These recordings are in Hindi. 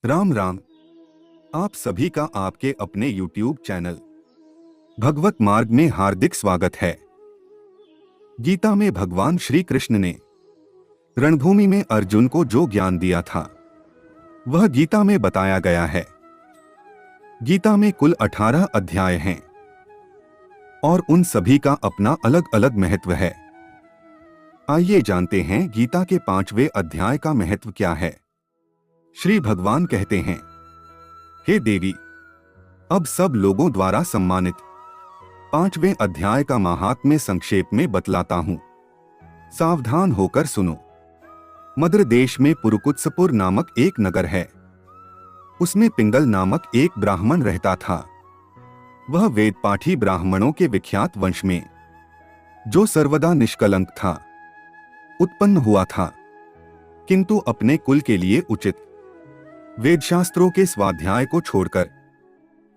राम राम। आप सभी का आपके अपने YouTube चैनल भगवत मार्ग में हार्दिक स्वागत है। गीता में भगवान श्री कृष्ण ने रणभूमि में अर्जुन को जो ज्ञान दिया था वह गीता में बताया गया है। गीता में कुल 18 अध्याय हैं और उन सभी का अपना अलग अलग महत्व है। आइए जानते हैं गीता के 5वें अध्याय का महत्व क्या है। श्री भगवान कहते हैं, हे देवी, अब सब लोगों द्वारा सम्मानित 5वें अध्याय का महात्म्य संक्षेप में बतलाता हूं। सावधान होकर सुनो। मद्र देश में पुरुकुत्सपुर नामक एक नगर है। उसमें पिंगल नामक एक ब्राह्मण रहता था। वह वेदपाठी ब्राह्मणों के विख्यात वंश में, जो सर्वदा निष्कलंक था, उत्पन्न हुआ था, किंतु अपने कुल के लिए उचित वेदशास्त्रों के स्वाध्याय को छोड़कर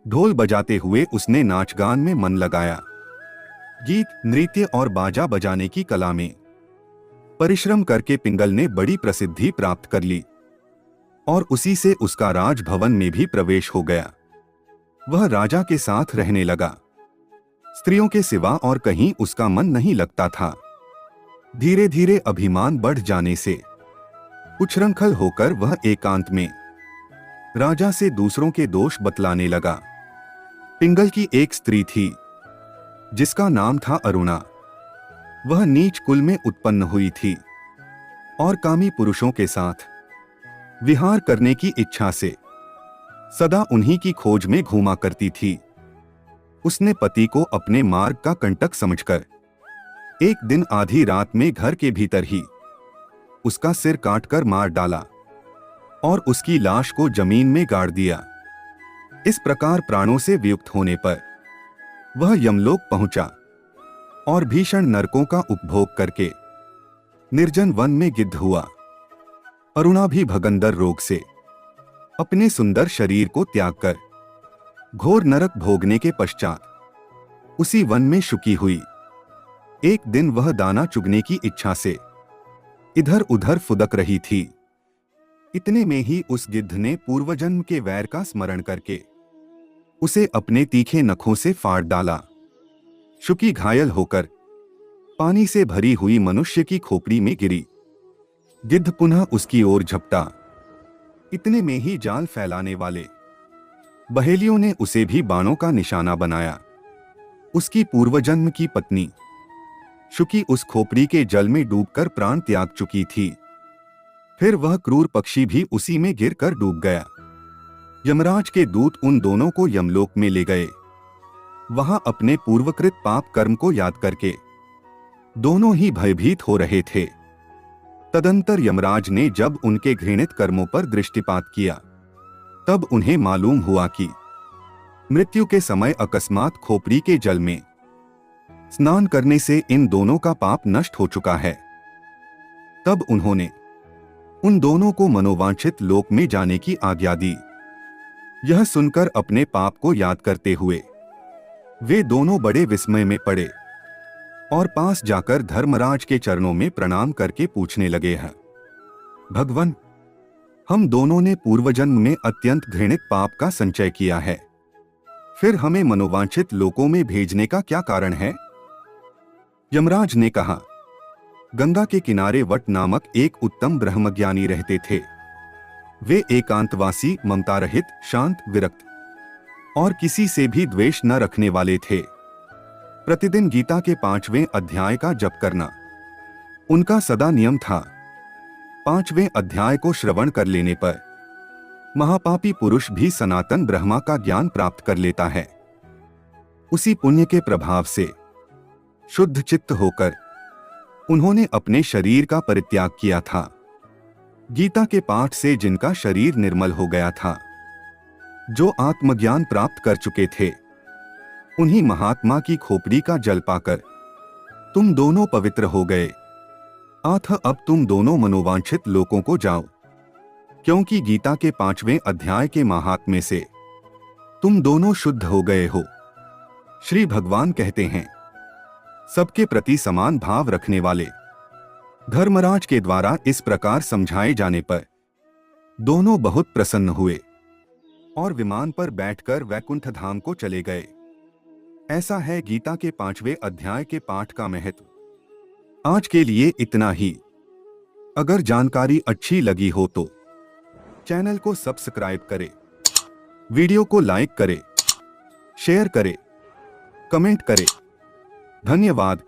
ढोल बजाते हुए उसने नाच गान में मन लगाया। गीत, नृत्य और बाजा बजाने की कला में परिश्रम करके पिंगल ने बड़ी प्रसिद्धि प्राप्त कर ली और उसी से उसका राजभवन में भी प्रवेश हो गया। वह राजा के साथ रहने लगा। स्त्रियों के सिवा और कहीं उसका मन नहीं लगता था। धीरे धीरे अभिमान बढ़ जाने से उच्छृंखल होकर वह एकांत में राजा से दूसरों के दोष बतलाने लगा। पिंगल की एक स्त्री थी जिसका नाम था अरुणा। वह नीच कुल में उत्पन्न हुई थी और कामी पुरुषों के साथ विहार करने की इच्छा से सदा उन्हीं की खोज में घूमा करती थी। उसने पति को अपने मार्ग का कंटक समझकर एक दिन आधी रात में घर के भीतर ही उसका सिर काटकर मार डाला और उसकी लाश को जमीन में गाड़ दिया। इस प्रकार प्राणों से वियुक्त होने पर वह यमलोक पहुंचा और भीषण नरकों का उपभोग करके निर्जन वन में गिद्ध हुआ। अरुणा भी भगंदर रोग से अपने सुंदर शरीर को त्याग कर घोर नरक भोगने के पश्चात उसी वन में शुकी हुई। एक दिन वह दाना चुगने की इच्छा से इधर उधर फुदक रही थी। इतने में ही उस गिद्ध ने पूर्वजन्म के वैर का स्मरण करके उसे अपने तीखे नखों से फाड़ डाला। शुकी घायल होकर पानी से भरी हुई मनुष्य की खोपड़ी में गिरी। गिद्ध पुनः उसकी ओर झपटा। इतने में ही जाल फैलाने वाले बहेलियों ने उसे भी बाणों का निशाना बनाया। उसकी पूर्वजन्म की पत्नी शुकी उस खोपड़ी के जल में डूबकर प्राण त्याग चुकी थी। फिर वह क्रूर पक्षी भी उसी में गिरकर डूब गया। यमराज के दूत उन दोनों को यमलोक में ले गए। वहां अपने पूर्वकृत पाप कर्म को याद करके दोनों ही भयभीत हो रहे थे। तदंतर यमराज ने जब उनके घृणित कर्मों पर दृष्टिपात किया तब उन्हें मालूम हुआ कि मृत्यु के समय अकस्मात खोपड़ी के जल में स्नान करने से इन दोनों का पाप नष्ट हो चुका है। तब उन्होंने उन दोनों को मनोवांछित लोक में जाने की आज्ञा दी। यह सुनकर अपने पाप को याद करते हुए वे दोनों बड़े विस्मय में पड़े और पास जाकर धर्मराज के चरणों में प्रणाम करके पूछने लगे हैं, भगवान, हम दोनों ने पूर्वजन्म में अत्यंत घृणित पाप का संचय किया है, फिर हमें मनोवांछित लोकों में भेजने का क्या कारण है? यमराज ने कहा, गंगा के किनारे वट नामक एक उत्तम ब्रह्मज्ञानी रहते थे। वे एकांतवासी, ममता रहित, शांत, विरक्त और किसी से भी द्वेष न रखने वाले थे। प्रतिदिन गीता के 5वें अध्याय का जप करना उनका सदा नियम था। 5वें अध्याय को श्रवण कर लेने पर महापापी पुरुष भी सनातन ब्रह्मा का ज्ञान प्राप्त कर लेता है। उसी पुण्य के प्रभाव से शुद्ध चित्त होकर उन्होंने अपने शरीर का परित्याग किया था। गीता के पाठ से जिनका शरीर निर्मल हो गया था, जो आत्मज्ञान प्राप्त कर चुके थे, उन्हीं महात्मा की खोपड़ी का जल पाकर तुम दोनों पवित्र हो गए। अतः अब तुम दोनों मनोवांछित लोकों को जाओ, क्योंकि गीता के 5वें अध्याय के महात्म्य से तुम दोनों शुद्ध हो गए हो। श्री भगवान कहते हैं, सबके प्रति समान भाव रखने वाले धर्मराज के द्वारा इस प्रकार समझाए जाने पर दोनों बहुत प्रसन्न हुए और विमान पर बैठकर वैकुंठ धाम को चले गए। ऐसा है गीता के 5वें अध्याय के पाठ का महत्व। आज के लिए इतना ही। अगर जानकारी अच्छी लगी हो तो चैनल को सब्सक्राइब करें, वीडियो को लाइक करें, शेयर करें, कमेंट करें। धन्यवाद।